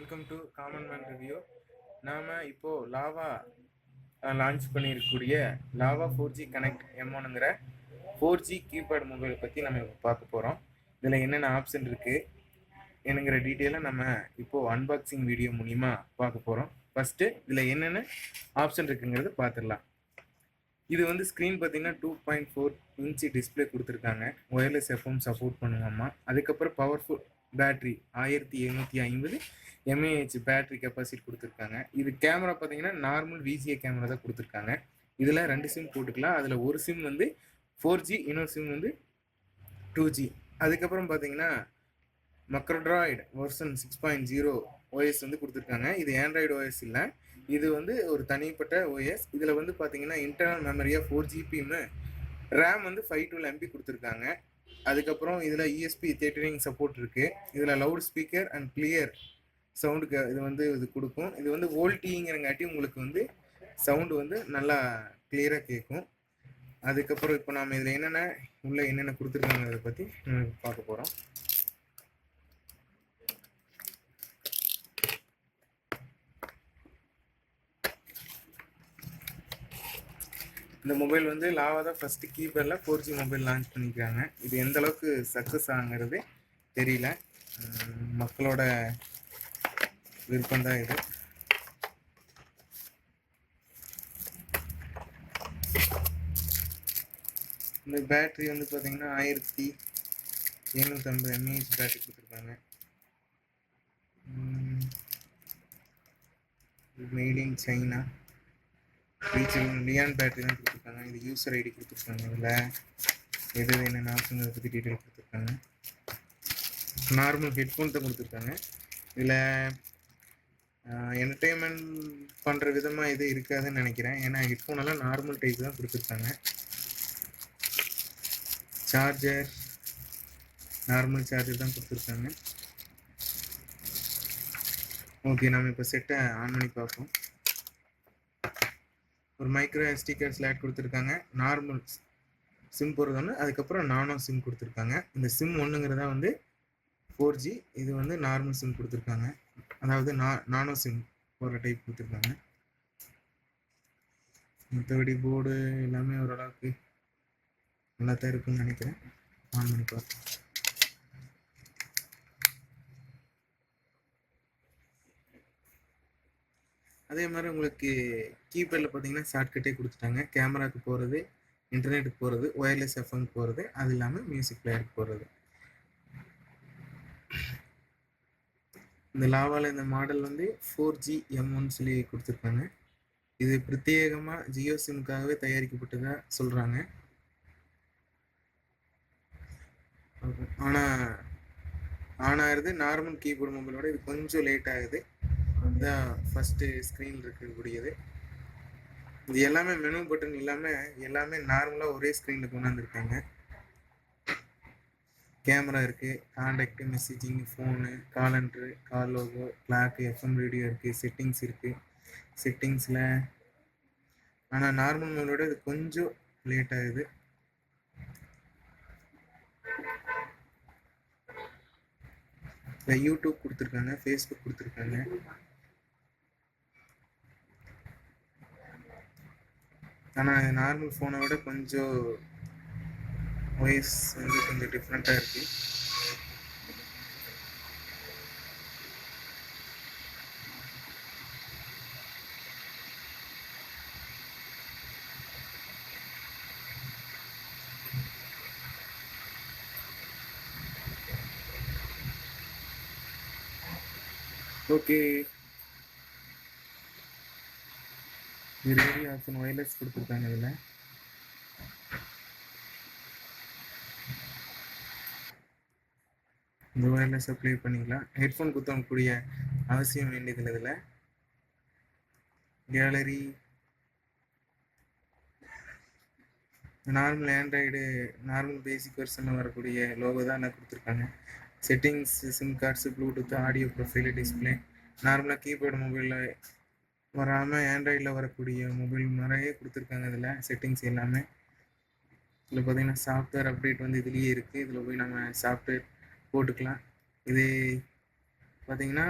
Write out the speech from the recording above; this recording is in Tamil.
Welcome to common man review. நாம் இப்போது லாவா லான்ச் பண்ணியிருக்கக்கூடிய லாவா 4G கனெக்ட் M1ங்கிற 4G கீபேட் மொபைலை பற்றி நம்ம இப்போ பார்க்க போகிறோம். இதில் என்னென்ன ஆப்ஷன் இருக்குது என்னங்கிற டீட்டெயிலை நம்ம இப்போது அன்பாக்சிங் வீடியோ மூலிமா பார்க்க போகிறோம். ஃபஸ்ட்டு இதில் என்னென்ன ஆப்ஷன் இருக்குங்கிறது பார்த்துடலாம். இது வந்து ஸ்க்ரீன் பார்த்தீங்கன்னா 2.4 இன்ச்சு டிஸ்பிளே கொடுத்துருக்காங்க. ஒயர்லெஸ் எஃப்எம் சப்போர்ட் பண்ணுவாமா. அதுக்கப்புறம் powerful battery 1750 mAh battery capacity கொடுத்துருக்காங்க. இது கேமரா பார்த்தீங்கன்னா நார்மல் VGA கேமரா தான் கொடுத்துருக்காங்க. இதில் 2 சிம் போட்டுக்கலாம். அதில் ஒரு சிம் வந்து 4G, இன்னொரு சிம் வந்து 2G. அதுக்கப்புறம் பார்த்தீங்கன்னா மக்ரோட்ராய்டு வெர்ஷன் 6.0 OS வந்து கொடுத்துருக்காங்க. இது ஆண்ட்ராய்டு OS இல்லை, இது வந்து ஒரு தனிப்பட்ட OS. இதில் வந்து பார்த்தீங்கன்னா இன்டர்னல் மெமரியாக 4GB, ரேம் வந்து 512 MB கொடுத்துருக்காங்க. அதுக்கப்புறம் இதில் ESP32 சப்போர்ட் இருக்குது. இதில் லவுட் ஸ்பீக்கர் அண்ட் கிளியர் சவுண்டுக்கு இது கொடுக்கும். இது வந்து வோல்டிங்கிறங்காட்டி உங்களுக்கு வந்து சவுண்டு வந்து நல்லா கிளியராக கேட்கும். அதுக்கப்புறம் இப்போ நாம் இதில் என்னென்ன கொடுத்துருக்காங்கிறத பற்றி பார்க்க போகிறோம். இந்த மொபைல் வந்து லாவா தான் ஃபஸ்ட்டு கீபேடில் 4G மொபைல் லான்ச் பண்ணியிருக்காங்க. இது எந்த அளவுக்கு சக்ஸஸ் ஆகுங்கிறது தெரியல, மக்களோட விருப்பம் தான் இது. இந்த பேட்ரி வந்து பார்த்தீங்கன்னா 1750 mAh பேட்டரி கொடுத்துருக்காங்க. மேட் இன் சைனா, லியான் பேட்டரி தான் கொடுத்துருக்காங்க. இது யூசர் ஐடி கொடுத்துருக்காங்க. இதில் என்னென்ன ஆப்ஷன் பற்றி டீட்டெயில் கொடுத்துருக்காங்க. நார்மல் ஹெட்ஃபோன் தான் கொடுத்துருக்காங்க. இதில் என்டர்டெயின்மெண்ட் பண்ணுற விதமாக இது இருக்காதுன்னு நினைக்கிறேன், ஏன்னா ஹெட்ஃபோனெல்லாம் நார்மல் டைப் தான் கொடுத்துருக்காங்க. சார்ஜர் நார்மல் சார்ஜர் தான் கொடுத்துருக்காங்க. ஓகே, நம்ம இப்போ செட்டை ஆன் பண்ணி பார்ப்போம். ஒரு மைக்ரோ SD கார்டு ஸ்லாட் கொடுத்துருக்காங்க. நார்மல் சிம் போடுறது ஒன்று, அதுக்கப்புறம் நானோ சிம் கொடுத்துருக்காங்க. இந்த சிம் ஒன்றுங்கிறதா வந்து 4G, இது வந்து நார்மல் சிம் கொடுத்துருக்காங்க, அதாவது நானோ சிம் போடுற டைப் கொடுத்துருக்காங்க. மற்றபடி போர்டு எல்லாமே ஓரளவுக்கு நல்லா தான் இருக்குன்னு நினைக்கிறேன். ஆன் பண்ணி பார்ப்போம். அதே மாதிரி உங்களுக்கு கீபேடில் பார்த்தீங்கன்னா ஷார்ட்கட்டே கொடுத்துட்டாங்க. கேமராவுக்கு போகிறது, இன்டர்நெட்டுக்கு போகிறது, ஒயர்லெஸ் எஃப்எம் போகிறது, அது இல்லாமல் மியூசிக் பிளேயருக்கு போகிறது. இந்த லாவாவில் இந்த மாடல் வந்து 4G M1 சொல்லி கொடுத்துருக்காங்க. இது பிரத்யேகமாக ஜியோ சிம்காகவே தயாரிக்கப்பட்டதாக சொல்கிறாங்க. ஆனாகிறது நார்மல் கீபோர்டு மொபைலோட இது கொஞ்சம் லேட் ஆகுது. இதுதான் ஃபஸ்ட்டு ஸ்க்ரீன் இருக்கக்கூடியது. இது எல்லாமே மெனு பட்டன் இல்லாமல் எல்லாமே நார்மலாக ஒரே ஸ்க்ரீனில் கொண்டு வந்திருக்காங்க. கேமரா இருக்குது, கான்டாக்ட், மெசேஜிங், ஃபோனு, காலண்ட்ரு, கால் லோகோ, கிளாக்கு, FM ரேடியோ இருக்குது, செட்டிங்ஸ் இருக்குது. செட்டிங்ஸில் ஆனால் நார்மல் மொபைலோட இது கொஞ்சம் லேட் ஆகுது. யூடியூப் கொடுத்துருக்காங்க, ஃபேஸ்புக் கொடுத்துருக்காங்க. ஆனால் நார்மல் ஃபோனை விட கொஞ்சம் வாய்ஸ் வந்து கொஞ்சம் டிஃப்ரெண்ட்டாக இருக்குது. ஓகே, இது ரேடியோ ஆப்ஷன் ஒயர்லெஸ் கொடுத்துருக்காங்க. இதில் இந்த ஒயர்லெஸ் அப்ளை பண்ணிக்கலாம். ஹெட்ஃபோன் குத்தக்கூடிய அவசியம் வேண்டியதில்லை. இதில் gallery, normal Android normal basic வெர்ஷனில் வரக்கூடிய லோகோ தான் என்ன கொடுத்துருக்காங்க. Settings, SIM cards, Bluetooth, audio profile, display நார்மலாக கீபோர்டு மொபைலில் வராமல் ஆண்ட்ராய்டில் வரக்கூடிய மொபைல் நிறைய கொடுத்துருக்காங்க. இதில் செட்டிங்ஸ் எல்லாமே. இதில் பார்த்தீங்கன்னா சாஃப்ட்வேர் அப்டேட் வந்து இதுலேயே இருக்குது. இதில் போய் நம்ம சாஃப்ட்வேர் போட்டுக்கலாம். இது பார்த்தீங்கன்னா